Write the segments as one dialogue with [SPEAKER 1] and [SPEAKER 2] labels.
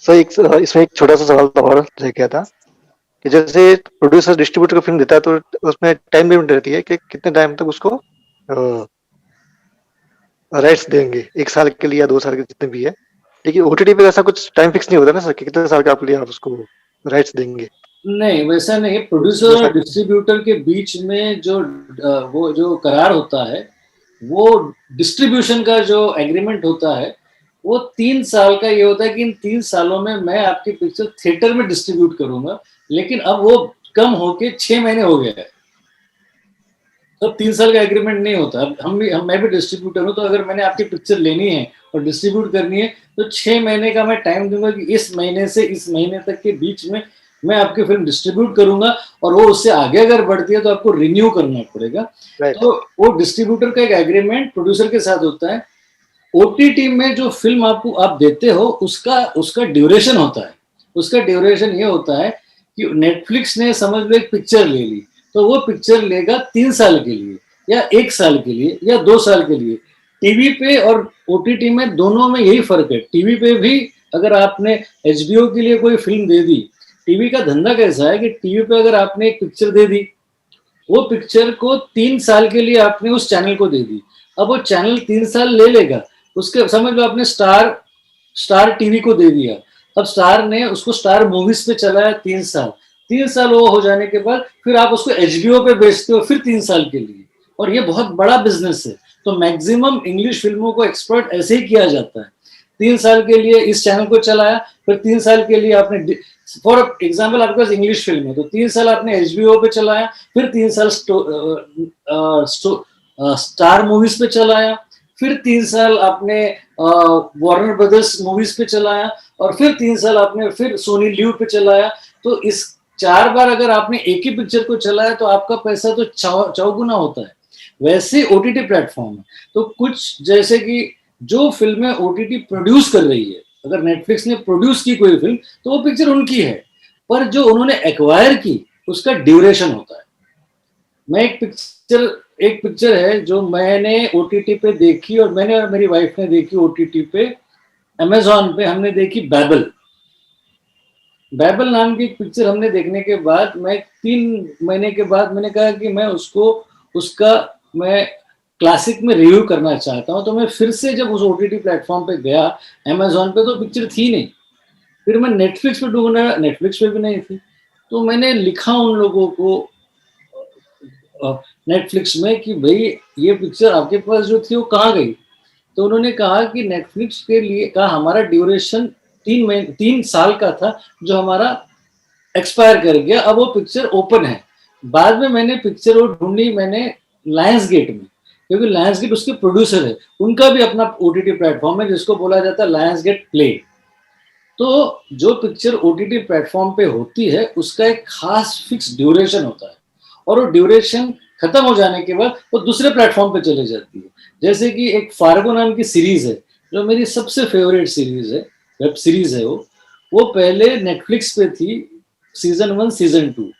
[SPEAKER 1] Sir इसमें एक छोटा सा सवाल और रह गया था कि जैसे प्रोड्यूसर डिस्ट्रीब्यूटर को फिल्म देता है तो उसमें टाइम लिमिट रहती है कि कितने टाइम तक उसको राइट्स देंगे, 1 साल के लिए या 2 साल के जितने भी है। लेकिन ओटीटी पे ऐसा कुछ टाइम फिक्स नहीं होता ना सर कि कितने साल के आप लिए आप उसको राइट्स देंगे।
[SPEAKER 2] नहीं, वैसा नहीं। प्रोड्यूसर और डिस्ट्रीब्यूटर के बीच में जो वो जो करार होता है, वो डिस्ट्रीब्यूशन का जो एग्रीमेंट होता है, वो 3 साल का ये होता है कि इन 3 सालों में मैं आपकी पिक्चर थिएटर में डिस्ट्रीब्यूट करूंगा। लेकिन अब वो कम होके 6 महीने हो गया है, तो 3 साल का एग्रीमेंट नहीं होता। अब मैं भी डिस्ट्रीब्यूटर हूँ, तो अगर मैंने आपकी पिक्चर लेनी है और डिस्ट्रीब्यूट करनी है तो 6 महीने का मैं टाइम दूंगा कि इस महीने से इस महीने तक के बीच में मैं आपकी फिल्म डिस्ट्रीब्यूट करूंगा, और वो उससे आगे अगर बढ़ती है तो आपको रिन्यू करना पड़ेगा। तो वो डिस्ट्रीब्यूटर का एक एग्रीमेंट प्रोड्यूसर के साथ होता है। ओटीटी में जो फिल्म आपको आप देते हो उसका ड्यूरेशन होता है। उसका ड्यूरेशन ये होता है कि नेटफ्लिक्स ने समझ लो एक पिक्चर ले ली, तो वो पिक्चर लेगा 3 साल के लिए या 1 साल के लिए या 2 साल के लिए। टीवी पे और ओटीटी में दोनों में यही फर्क है। टीवी पे भी अगर आपने एचबीओ के लिए कोई फिल्म दे दी, टीवी का धंधा कैसा है कि टीवी पे अगर आपने एक पिक्चर दे दी, वो पिक्चर को 3 साल के लिए आपने उस चैनल को दे दी। अब वो चैनल 3 साल ले लेगा। उसके समझ लो आपने स्टार टीवी को दे दिया, अब स्टार ने उसको स्टार मूवीज पे चलाया 3 साल। 3 साल वो हो जाने के बाद फिर आप उसको एचबीओ पे बेचते हो फिर 3 साल के लिए, और ये बहुत बड़ा बिजनेस है। तो मैक्सिमम इंग्लिश फिल्मों को एक्सपर्ट ऐसे ही किया जाता है। 3 साल के लिए इस चैनल को चलाया, फिर 3 साल के लिए आपने, फॉर एग्जाम्पल आपके पास इंग्लिश फिल्म है तो 3 साल आपने एचबीओ पे चलाया, फिर 3 साल स्टार मूवीज पे चलाया, फिर 3 साल आपने वार्नर ब्रदर्स मूवीज पे चलाया, और फिर 3 साल आपने फिर सोनी लीव पे चलाया। तो इस 4 बार अगर आपने एक ही पिक्चर को चलाया तो आपका पैसा तो चौगुना होता है। वैसे ओटीटी प्लेटफॉर्म है। तो कुछ जैसे कि जो फिल्में ओटीटी प्रोड्यूस कर रही है, अगर नेटफ्लिक्स ने प्रोड्यूस की कोई फिल्म तो वो पिक्चर उनकी है, पर जो उन्होंने एक्वायर की उसका ड्यूरेशन होता है। मैं एक पिक्चर है जो मैंने ओटीटी पे देखी, और मैंने और मेरी वाइफ ने देखी ओटीटी पे, अमेजॉन पे हमने देखी बैबल नाम की एक पिक्चर। हमने देखने के बाद मैं 3 महीने के बाद मैंने कहा कि मैं उसका मैं क्लासिक में रिव्यू करना चाहता हूं। तो मैं फिर से जब उस ओटीटी प्लेटफॉर्म पे गया अमेजॉन पे, तो पिक्चर थी नहीं। फिर मैं नेटफ्लिक्स पे ढूंढा, नेटफ्लिक्स पे भी नहीं थी। तो मैंने लिखा उन लोगों को नेटफ्लिक्स में कि भाई ये पिक्चर आपके पास जो थी वो कहाँ गई। तो उन्होंने कहा कि नेटफ्लिक्स के लिए का हमारा ड्यूरेशन 3 साल का था जो हमारा एक्सपायर कर गया, अब वो पिक्चर ओपन है। बाद में मैंने पिक्चर वो ढूंढी मैंने लायंस गेट में, क्योंकि लायंस गेट उसके प्रोड्यूसर है, उनका भी अपना ओटीटी प्लेटफॉर्म है जिसको बोला जाता है लायंस गेट प्ले। तो जो पिक्चर ओटीटी प्लेटफॉर्म पे होती है उसका एक खास फिक्स ड्यूरेशन होता है, और वो ड्यूरेशन खत्म हो जाने के बाद वो दूसरे प्लेटफॉर्म पे चले जाती है। जैसे कि एक फार्गो नाम की सीरीज है जो मेरी सबसे फेवरेट सीरीज है, वेब सीरीज है वो पहले नेटफ्लिक्स पे थी, सीजन 1 सीजन 2।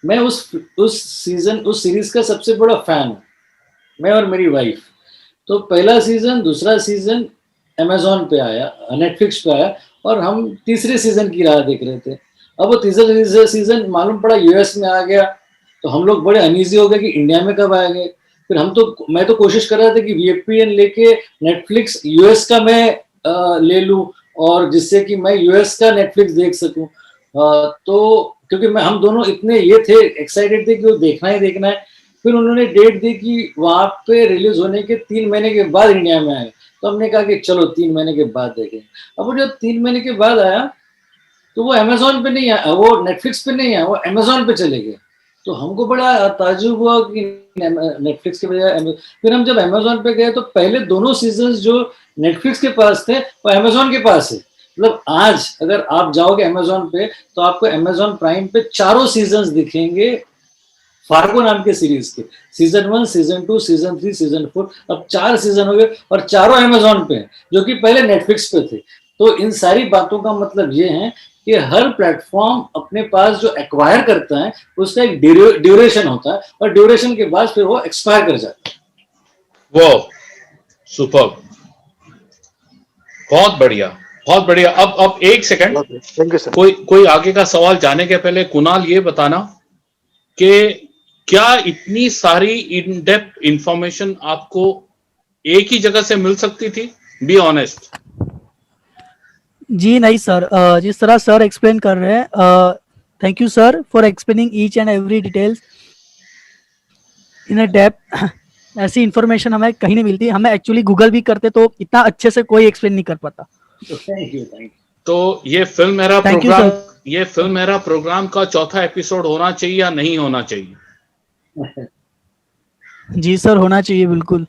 [SPEAKER 2] मैं उस सीरीज का सबसे बड़ा फैन हूँ, मैं और मेरी वाइफ। तो पहला सीजन दूसरा सीजन अमेजोन पे आया, नेटफ्लिक्स पे आया, और हम तीसरे सीजन की राह देख रहे थे। अब वो तीसरा सीजन मालूम पड़ा यूएस में आ गया, तो हम लोग बड़े अनईजी हो गए कि इंडिया में कब आएंगे। फिर मैं तो कोशिश कर रहा था कि वीपीएन लेके नेटफ्लिक्स यूएस का मैं ले लूं, और जिससे कि मैं यूएस का नेटफ्लिक्स देख सकूं। तो क्योंकि हम दोनों इतने ये थे, एक्साइटेड थे कि वो देखना ही देखना है। फिर उन्होंने डेट दी कि वहां पे रिलीज होने के 3 महीने के बाद इंडिया में आए, तो हमने कहा कि चलो 3 महीने के बाद देखें। अब वो जब 3 महीने के बाद आया तो वो अमेजोन पे नहीं आया, वो नेटफ्लिक्स पे नहीं आया, वो अमेजोन पे चले गए। तो हमको बड़ा ताज्जुब हुआ कि नेटफ्लिक्स के बजाय। फिर हम जब अमेजोन पे गए तो पहले दोनों सीजन जो नेटफ्लिक्स के पास थे वो अमेजोन के पास है। मतलब आज अगर आप जाओगे अमेजोन पे तो आपको अमेजोन प्राइम पे 4 सीजन दिखेंगे फार्गो नाम के सीरीज के, सीजन 1 सीजन 2 सीजन 3 सीजन 4। अब 4 सीजन हो गए और चारों अमेजोन पे हैं, जो कि पहले नेटफ्लिक्स पे थे। तो इन सारी बातों का मतलब ये है कि हर प्लेटफॉर्म अपने पास जो एक्वायर करता है उसका एक ड्यूरेशन होता है, और ड्यूरेशन के बाद फिर वो एक्सपायर कर जाता है।
[SPEAKER 3] वो सुपर, बहुत बढ़िया, बहुत बढ़िया। अब एक सेकंड,
[SPEAKER 1] थैंक यू सर।
[SPEAKER 3] कोई आगे का सवाल जाने के पहले कुणाल ये बताना कि क्या इतनी सारी इन डेप्थ इंफॉर्मेशन आपको एक ही जगह से मिल सकती थी? Be honest.
[SPEAKER 4] जी नहीं सर, जिस तरह सर एक्सप्लेन कर रहे हैं, thank you sir for explaining each and every details in a depth. ऐसी इन्फॉर्मेशन हमें कहीं नहीं मिलती, हमें एक्चुअली गूगल भी करते तो इतना अच्छे से कोई एक्सप्लेन नहीं कर पाता।
[SPEAKER 2] Thank you.
[SPEAKER 3] तो ये फिल्म मेरा
[SPEAKER 4] Thank you,
[SPEAKER 3] प्रोग्राम,
[SPEAKER 4] sir.
[SPEAKER 3] ये फिल्म मेरा प्रोग्राम का चौथा एपिसोड होना चाहिए या नहीं होना चाहिए?
[SPEAKER 4] जी सर, होना चाहिए बिल्कुल।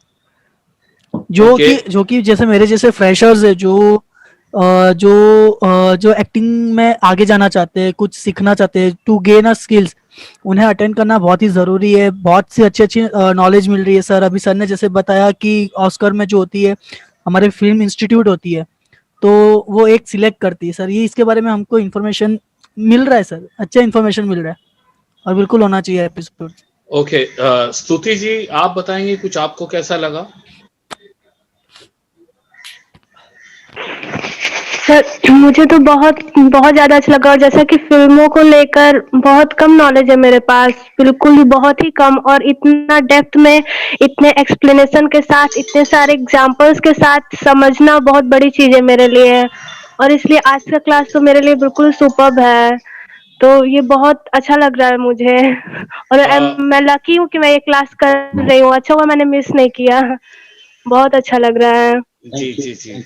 [SPEAKER 3] Okay.
[SPEAKER 4] जो कि जैसे मेरे जैसे फ्रेशर्स है जो एक्टिंग में आगे जाना चाहते हैं, कुछ सीखना चाहते हैं, टू गेन अ स्किल्स, उन्हें अटेंड करना बहुत ही ज़रूरी है। बहुत सी अच्छी नॉलेज मिल रही है सर। अभी सर ने जैसे बताया कि ऑस्कर में जो होती है हमारे फिल्म इंस्टीट्यूट होती है, तो वो एक सिलेक्ट करती है सर। ये इसके बारे में हमको इन्फॉर्मेशन मिल रहा है सर, अच्छा इन्फॉर्मेशन मिल रहा है और बिल्कुल होना चाहिए एपिसोड।
[SPEAKER 3] ओके, स्तुति जी आप बताएंगे कुछ, आपको कैसा लगा?
[SPEAKER 5] सर मुझे तो बहुत ज़्यादा अच्छा लगा, और जैसा कि फ़िल्मों को लेकर बहुत कम नॉलेज है मेरे पास, बिल्कुल ही बहुत ही कम, और इतना डेप्थ में, इतने एक्सप्लेनेशन के साथ, इतने सारे एग्जांपल्स के साथ समझना बहुत बड़ी चीज़ है मेरे लिए, और इसलिए आज का क्लास तो मेरे लिए बिल्कुल सुपर्ब है। तो ये बहुत अच्छा लग रहा है मुझे, और मैं लकी हूँ कि मैं ये क्लास कर रही हूँ। अच्छा हुआ मैंने मिस नहीं किया, बहुत अच्छा लग रहा है।
[SPEAKER 3] जी जी जी।